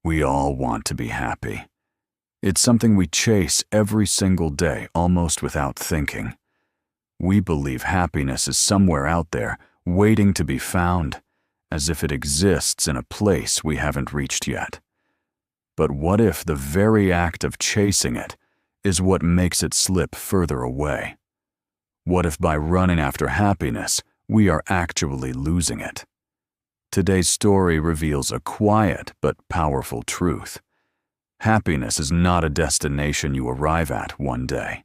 We all want to be happy. It's something we chase every single day, almost without thinking. We believe happiness is somewhere out there, waiting to be found, as if it exists in a place we haven't reached yet. But what if the very act of chasing it is what makes it slip further away? What if by running after happiness, we are actually losing it? Today's story reveals a quiet but powerful truth. Happiness is not a destination you arrive at one day.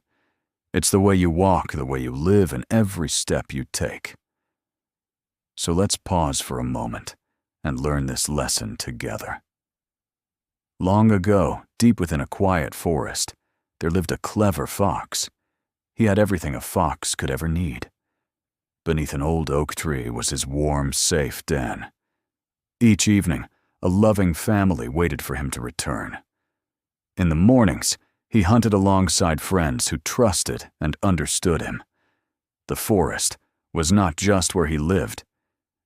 It's the way you walk, the way you live, and every step you take. So let's pause for a moment and learn this lesson together. Long ago, deep within a quiet forest, there lived a clever fox. He had everything a fox could ever need. Beneath an old oak tree was his warm, safe den. Each evening, a loving family waited for him to return. In the mornings, he hunted alongside friends who trusted and understood him. The forest was not just where he lived.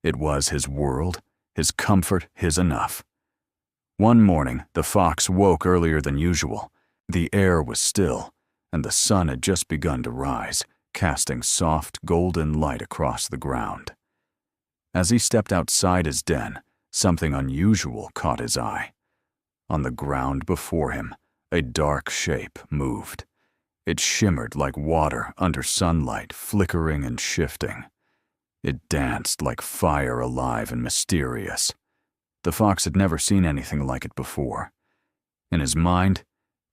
It was his world, his comfort, his enough. One morning, the fox woke earlier than usual. The air was still, and the sun had just begun to rise, casting soft, golden light across the ground. As he stepped outside his den, something unusual caught his eye. On the ground before him, a dark shape moved. It shimmered like water under sunlight, flickering and shifting. It danced like fire, alive and mysterious. The fox had never seen anything like it before. In his mind,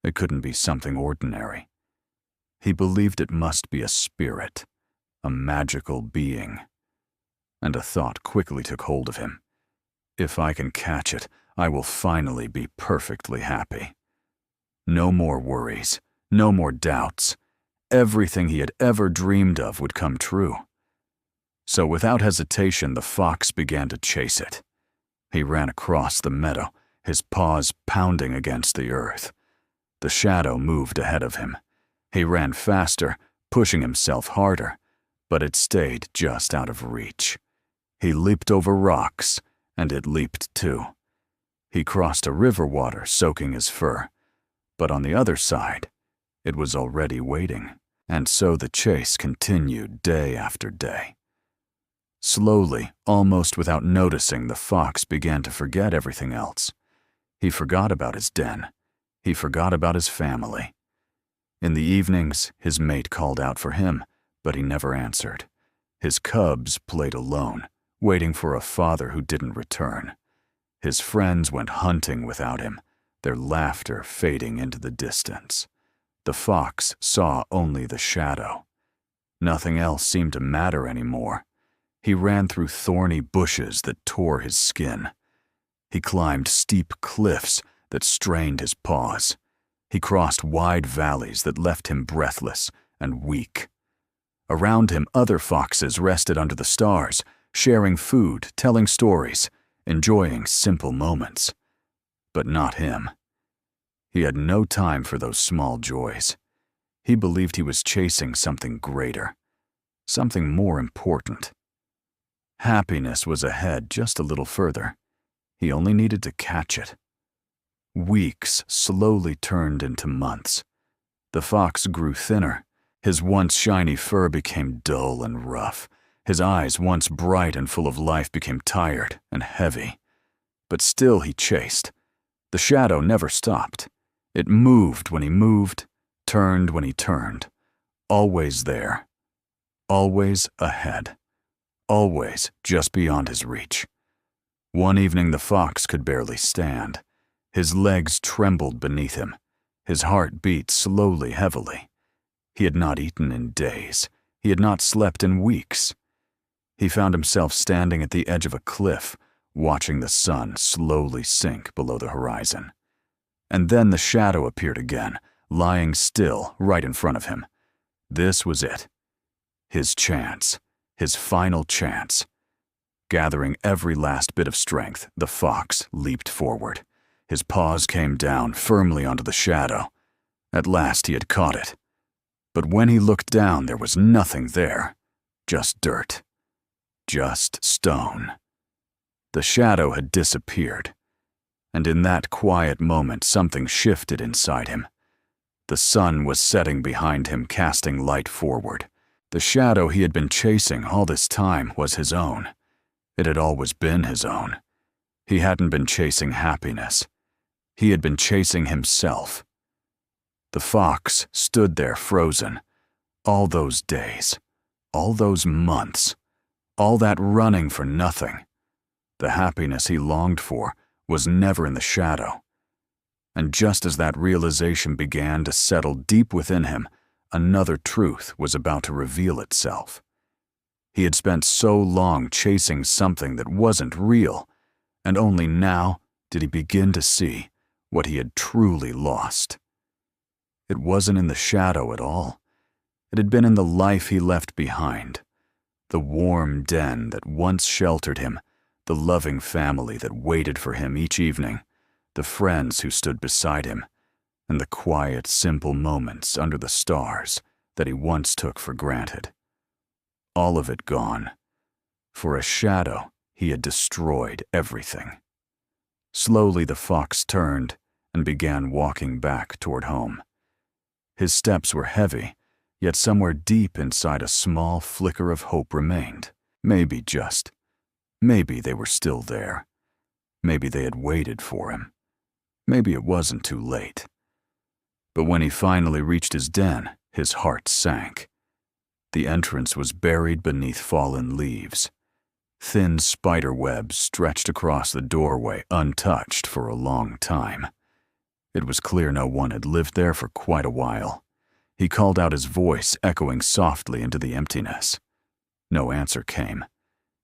it couldn't be something ordinary. He believed it must be a spirit, a magical being. And a thought quickly took hold of him. If I can catch it, I will finally be perfectly happy. No more worries, no more doubts. Everything he had ever dreamed of would come true. So without hesitation, the fox began to chase it. He ran across the meadow, his paws pounding against the earth. The shadow moved ahead of him. He ran faster, pushing himself harder, but it stayed just out of reach. He leaped over rocks, and it leaped too. He crossed a river water, soaking his fur. But on the other side, it was already waiting, and so the chase continued day after day. Slowly, almost without noticing, the fox began to forget everything else. He forgot about his den. He forgot about his family. In the evenings, his mate called out for him, but he never answered. His cubs played alone, waiting for a father who didn't return. His friends went hunting without him, their laughter fading into the distance. The fox saw only the shadow. Nothing else seemed to matter anymore. He ran through thorny bushes that tore his skin. He climbed steep cliffs that strained his paws. He crossed wide valleys that left him breathless and weak. Around him, other foxes rested under the stars, sharing food, telling stories, enjoying simple moments. But not him. He had no time for those small joys. He believed he was chasing something greater, something more important. Happiness was ahead just a little further. He only needed to catch it. Weeks slowly turned into months. The fox grew thinner. His once shiny fur became dull and rough. His eyes, once bright and full of life, became tired and heavy. But still he chased. The shadow never stopped. It moved when he moved, turned when he turned. Always there. Always ahead. Always just beyond his reach. One evening the fox could barely stand. His legs trembled beneath him. His heart beat slowly, heavily. He had not eaten in days. He had not slept in weeks. He found himself standing at the edge of a cliff, watching the sun slowly sink below the horizon. And then the shadow appeared again, lying still right in front of him. This was it. His chance. His final chance. Gathering every last bit of strength, the fox leaped forward. His paws came down firmly onto the shadow. At last he had caught it. But when he looked down, there was nothing there. Just dirt. Just stone. The shadow had disappeared. And in that quiet moment, something shifted inside him. The sun was setting behind him, casting light forward. The shadow he had been chasing all this time was his own. It had always been his own. He hadn't been chasing happiness. He had been chasing himself. The fox stood there frozen. All those days, all those months, all that running for nothing. The happiness he longed for was never in the shadow. And just as that realization began to settle deep within him, another truth was about to reveal itself. He had spent so long chasing something that wasn't real, and only now did he begin to see what he had truly lost. It wasn't in the shadow at all. It had been in the life he left behind, the warm den that once sheltered him, the loving family that waited for him each evening, the friends who stood beside him, and the quiet, simple moments under the stars that he once took for granted. All of it gone. For a shadow, he had destroyed everything. Slowly the fox turned and began walking back toward home. His steps were heavy, yet somewhere deep inside a small flicker of hope remained. Maybe they were still there. Maybe they had waited for him. Maybe it wasn't too late. But when he finally reached his den, his heart sank. The entrance was buried beneath fallen leaves. Thin spider webs stretched across the doorway untouched for a long time. It was clear no one had lived there for quite a while. He called out, his voice echoing softly into the emptiness. No answer came.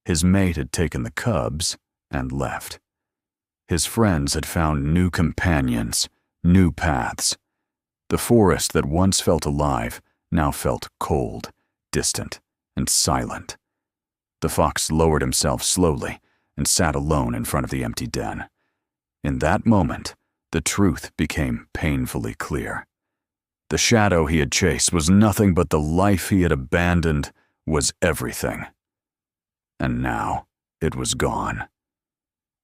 His mate had taken the cubs and left. His friends had found new companions, new paths. The forest that once felt alive now felt cold, distant, and silent. The fox lowered himself slowly and sat alone in front of the empty den. In that moment, the truth became painfully clear. The shadow he had chased was nothing, but the life he had abandoned was everything. And now it was gone.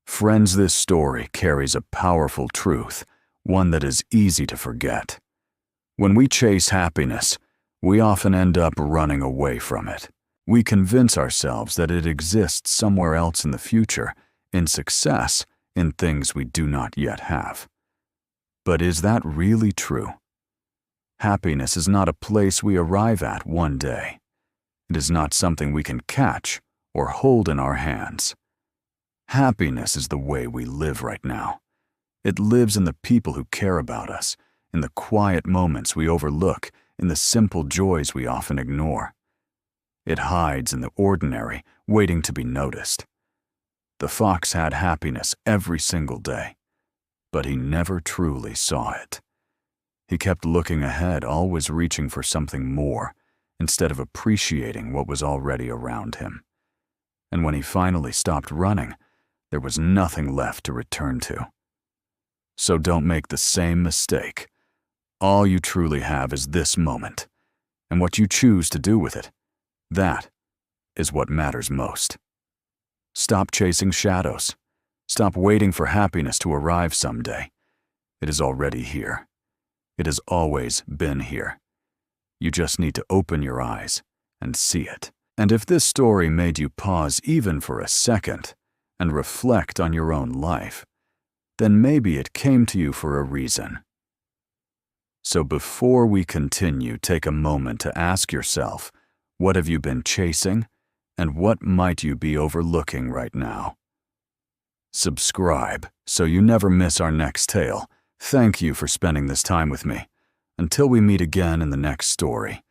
Friends, this story carries a powerful truth, one that is easy to forget. When we chase happiness, we often end up running away from it. We convince ourselves that it exists somewhere else in the future, in success, in things we do not yet have. But is that really true? Happiness is not a place we arrive at one day. It is not something we can catch or hold in our hands. Happiness is the way we live right now. It lives in the people who care about us, in the quiet moments we overlook, in the simple joys we often ignore. It hides in the ordinary, waiting to be noticed. The fox had happiness every single day, but he never truly saw it. He kept looking ahead, always reaching for something more, instead of appreciating what was already around him. And when he finally stopped running, there was nothing left to return to. So don't make the same mistake. All you truly have is this moment, and what you choose to do with it, that is what matters most. Stop chasing shadows. Stop waiting for happiness to arrive someday. It is already here. It has always been here. You just need to open your eyes and see it. And if this story made you pause even for a second and reflect on your own life, then maybe it came to you for a reason. So before we continue, take a moment to ask yourself, what have you been chasing, and what might you be overlooking right now? Subscribe so you never miss our next tale. Thank you for spending this time with me. Until we meet again in the next story,